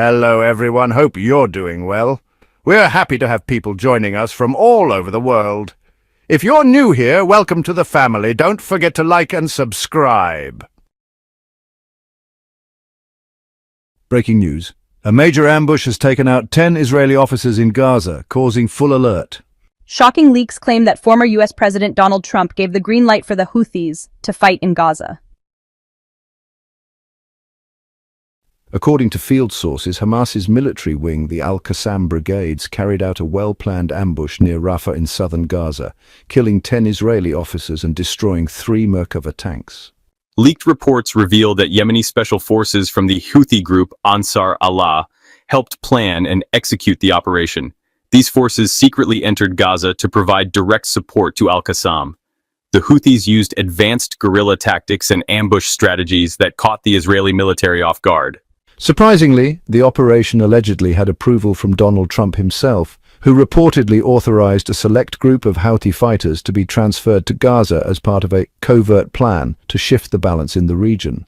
Hello everyone, hope you're doing well. We're happy to have people joining us from all over the world. If you're new here, welcome to the family. Don't forget to like and subscribe. Breaking news. A major ambush has taken out 10 Israeli officers in Gaza, causing full alert. Shocking leaks claim that former U.S. President Donald Trump gave the green light for the Houthis to fight in Gaza. According to field sources, Hamas's military wing, the Al-Qassam Brigades, carried out a well-planned ambush near Rafah in southern Gaza, killing 10 Israeli officers and destroying 3 Merkava tanks. Leaked reports reveal that Yemeni special forces from the Houthi group Ansar Allah helped plan and execute the operation. These forces secretly entered Gaza to provide direct support to Al-Qassam. The Houthis used advanced guerrilla tactics and ambush strategies that caught the Israeli military off guard. Surprisingly, the operation allegedly had approval from Donald Trump himself, who reportedly authorized a select group of Houthi fighters to be transferred to Gaza as part of a covert plan to shift the balance in the region.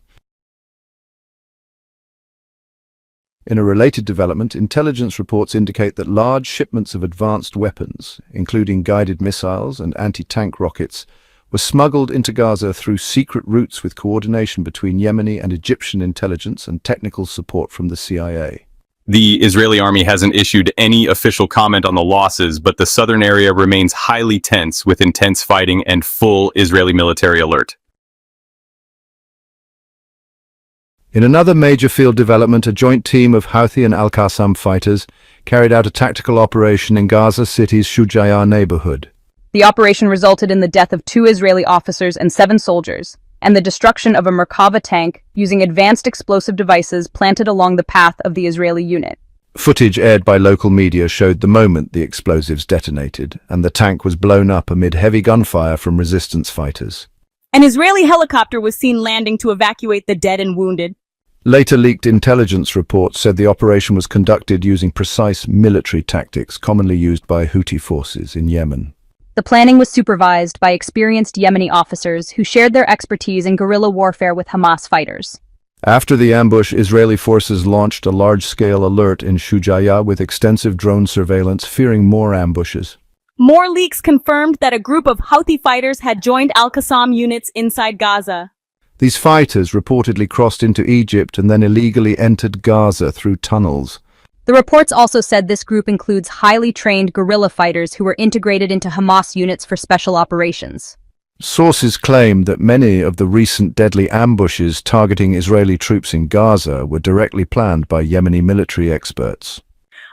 In a related development, intelligence reports indicate that large shipments of advanced weapons, including guided missiles and anti-tank rockets, were smuggled into Gaza through secret routes with coordination between Yemeni and Egyptian intelligence and technical support from the CIA. The Israeli army hasn't issued any official comment on the losses, but the southern area remains highly tense with intense fighting and full Israeli military alert. In another major field development, a joint team of Houthi and Al-Qassam fighters carried out a tactical operation in Gaza City's Shuja'iyah neighborhood. The operation resulted in the death of 2 Israeli officers and 7 soldiers, and the destruction of a Merkava tank using advanced explosive devices planted along the path of the Israeli unit. Footage aired by local media showed the moment the explosives detonated, and the tank was blown up amid heavy gunfire from resistance fighters. An Israeli helicopter was seen landing to evacuate the dead and wounded. Later leaked intelligence reports said the operation was conducted using precise military tactics commonly used by Houthi forces in Yemen. The planning was supervised by experienced Yemeni officers who shared their expertise in guerrilla warfare with Hamas fighters. After the ambush, Israeli forces launched a large-scale alert in Shuja'iyah with extensive drone surveillance, fearing more ambushes. More leaks confirmed that a group of Houthi fighters had joined Al-Qassam units inside Gaza. These fighters reportedly crossed into Egypt and then illegally entered Gaza through tunnels. The reports also said this group includes highly trained guerrilla fighters who were integrated into Hamas units for special operations. Sources claim that many of the recent deadly ambushes targeting Israeli troops in Gaza were directly planned by Yemeni military experts.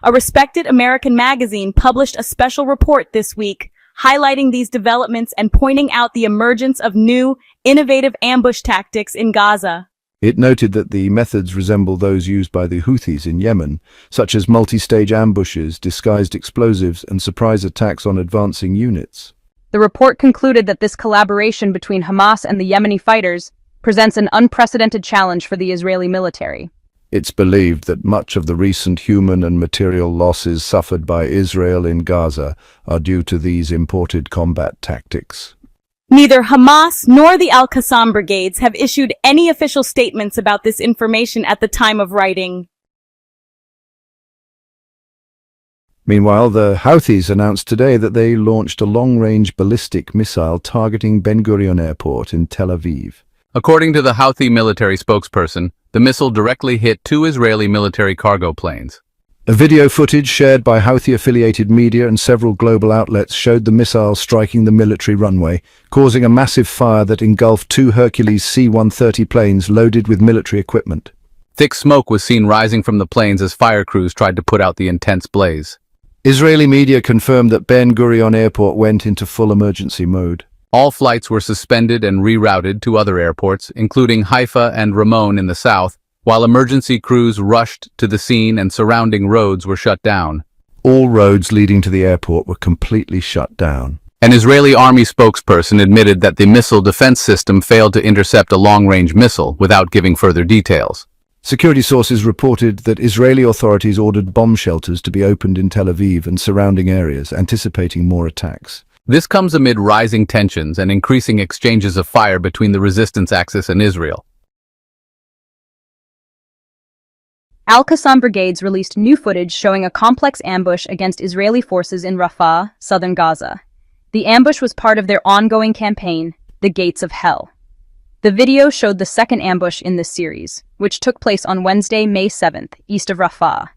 A respected American magazine published a special report this week, highlighting these developments and pointing out the emergence of new, innovative ambush tactics in Gaza. It noted that the methods resemble those used by the Houthis in Yemen, such as multi-stage ambushes, disguised explosives, and surprise attacks on advancing units. The report concluded that this collaboration between Hamas and the Yemeni fighters presents an unprecedented challenge for the Israeli military. It's believed that much of the recent human and material losses suffered by Israel in Gaza are due to these imported combat tactics. Neither Hamas nor the Al-Qassam Brigades have issued any official statements about this information at the time of writing. Meanwhile, the Houthis announced today that they launched a long-range ballistic missile targeting Ben Gurion Airport in Tel Aviv. According to the Houthi military spokesperson, the missile directly hit 2 Israeli military cargo planes. A video footage shared by Houthi-affiliated media and several global outlets showed the missile striking the military runway, causing a massive fire that engulfed 2 Hercules C-130 planes loaded with military equipment. Thick smoke was seen rising from the planes as fire crews tried to put out the intense blaze. Israeli media confirmed that Ben Gurion Airport went into full emergency mode. All flights were suspended and rerouted to other airports, including Haifa and Ramon in the south, while emergency crews rushed to the scene and surrounding roads were shut down. All roads leading to the airport were completely shut down. An Israeli army spokesperson admitted that the missile defense system failed to intercept a long-range missile without giving further details. Security sources reported that Israeli authorities ordered bomb shelters to be opened in Tel Aviv and surrounding areas, anticipating more attacks. This comes amid rising tensions and increasing exchanges of fire between the resistance axis and Israel. Al-Qassam Brigades released new footage showing a complex ambush against Israeli forces in Rafah, southern Gaza. The ambush was part of their ongoing campaign, the Gates of Hell. The video showed the second ambush in this series, which took place on Wednesday, May 7th, east of Rafah.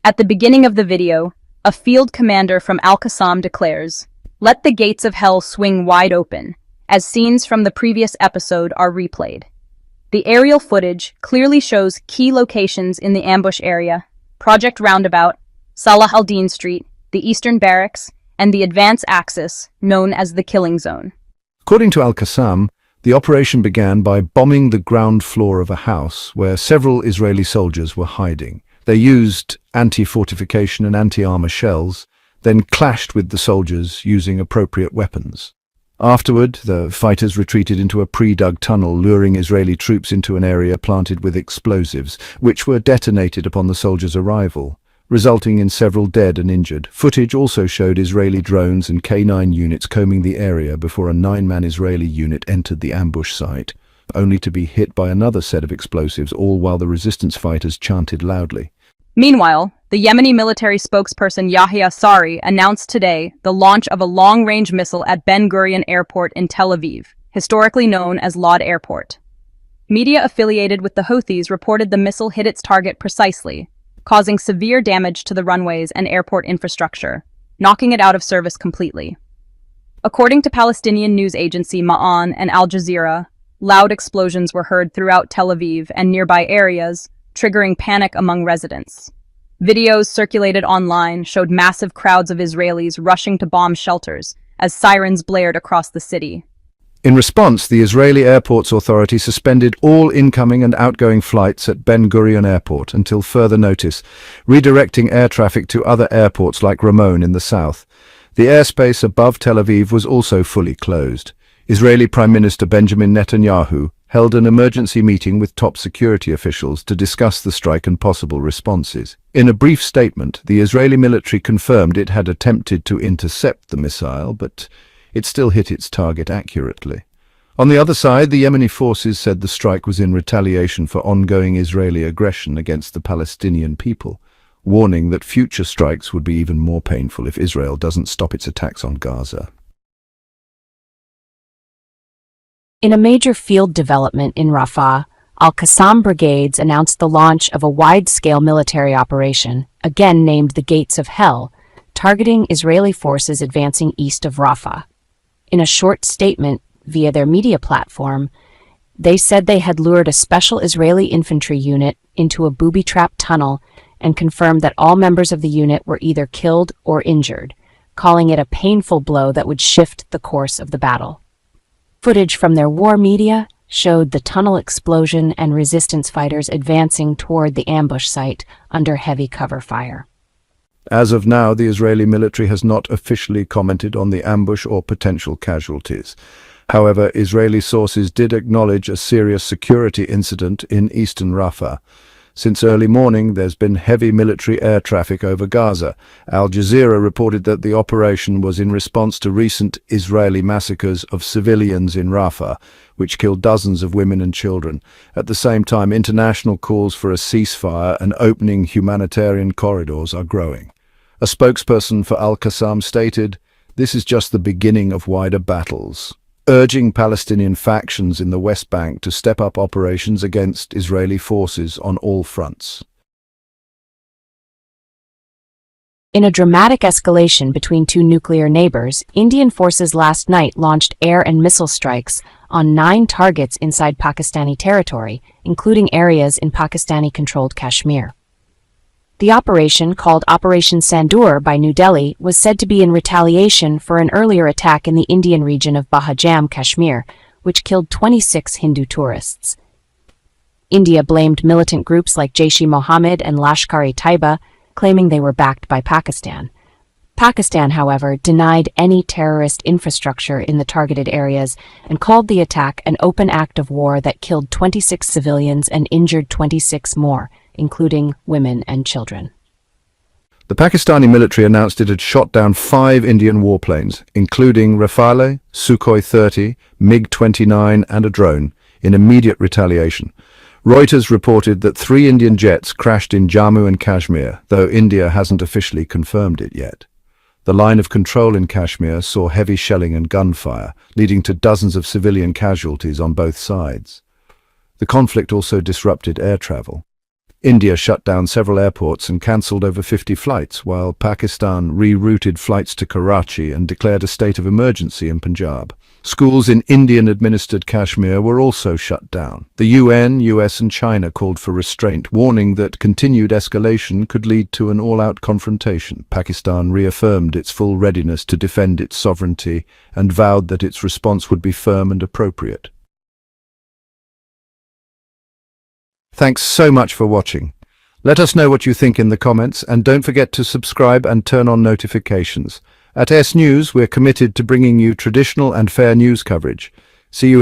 At the beginning of the video, a field commander from Al-Qassam declares, "Let the gates of hell swing wide open," as scenes from the previous episode are replayed. The aerial footage clearly shows key locations in the ambush area: Project Roundabout, Salah al-Din Street, the Eastern Barracks, and the advance axis, known as the Killing Zone. According to Al-Qassam, the operation began by bombing the ground floor of a house where several Israeli soldiers were hiding. They used anti-fortification and anti-armor shells, then clashed with the soldiers using appropriate weapons. Afterward, the fighters retreated into a pre-dug tunnel, luring Israeli troops into an area planted with explosives, which were detonated upon the soldiers' arrival, resulting in several dead and injured. Footage also showed Israeli drones and K9 units combing the area before a 9-man Israeli unit entered the ambush site, only to be hit by another set of explosives, all while the resistance fighters chanted loudly. Meanwhile, the Yemeni military spokesperson Yahya Sari announced today the launch of a long-range missile at Ben Gurion Airport in Tel Aviv, historically known as Lod Airport. Media affiliated with the Houthis reported the missile hit its target precisely, causing severe damage to the runways and airport infrastructure, knocking it out of service completely. According to Palestinian news agency Ma'an and Al Jazeera, loud explosions were heard throughout Tel Aviv and nearby areas, triggering panic among residents. Videos circulated online showed massive crowds of Israelis rushing to bomb shelters as sirens blared across the city. In response, the Israeli Airports Authority suspended all incoming and outgoing flights at Ben Gurion Airport until further notice, redirecting air traffic to other airports like Ramon in the south. The airspace above Tel Aviv was also fully closed. Israeli Prime Minister Benjamin Netanyahu held an emergency meeting with top security officials to discuss the strike and possible responses. In a brief statement, the Israeli military confirmed it had attempted to intercept the missile, but it still hit its target accurately. On the other side, the Yemeni forces said the strike was in retaliation for ongoing Israeli aggression against the Palestinian people, warning that future strikes would be even more painful if Israel doesn't stop its attacks on Gaza. In a major field development in Rafah, Al-Qassam Brigades announced the launch of a wide-scale military operation, again named the Gates of Hell, targeting Israeli forces advancing east of Rafah. In a short statement via their media platform, they said they had lured a special Israeli infantry unit into a booby-trapped tunnel and confirmed that all members of the unit were either killed or injured, calling it a painful blow that would shift the course of the battle. Footage from their war media showed the tunnel explosion and resistance fighters advancing toward the ambush site under heavy cover fire. As of now, the Israeli military has not officially commented on the ambush or potential casualties. However, Israeli sources did acknowledge a serious security incident in eastern Rafah. Since early morning, there's been heavy military air traffic over Gaza. Al Jazeera reported that the operation was in response to recent Israeli massacres of civilians in Rafah, which killed dozens of women and children. At the same time, international calls for a ceasefire and opening humanitarian corridors are growing. A spokesperson for Al-Qassam stated, "This is just the beginning of wider battles," urging Palestinian factions in the West Bank to step up operations against Israeli forces on all fronts. In a dramatic escalation between two nuclear neighbors, Indian forces last night launched air and missile strikes on 9 targets inside Pakistani territory, including areas in Pakistani-controlled Kashmir. The operation, called Operation Sandur by New Delhi, was said to be in retaliation for an earlier attack in the Indian region of Bahajam, Kashmir, which killed 26 Hindu tourists. India blamed militant groups like Jaish-e-Mohammed and Lashkar-e-Taiba, claiming they were backed by Pakistan. Pakistan, however, denied any terrorist infrastructure in the targeted areas and called the attack an open act of war that killed 26 civilians and injured 26 more, including women and children. The Pakistani military announced it had shot down 5 Indian warplanes, including Rafale, Sukhoi 30, MiG-29 and a drone, in immediate retaliation. Reuters reported that 3 Indian jets crashed in Jammu and Kashmir, though India hasn't officially confirmed it yet. The line of control in Kashmir saw heavy shelling and gunfire, leading to dozens of civilian casualties on both sides. The conflict also disrupted air travel. India shut down several airports and cancelled over 50 flights, while Pakistan rerouted flights to Karachi and declared a state of emergency in Punjab. Schools in Indian-administered Kashmir were also shut down. The UN, US and China called for restraint, warning that continued escalation could lead to an all-out confrontation. Pakistan reaffirmed its full readiness to defend its sovereignty and vowed that its response would be firm and appropriate. Thanks so much for watching. Let us know what you think in the comments, and don't forget to subscribe and turn on notifications. At S News, we're committed to bringing you traditional and fair news coverage. See you in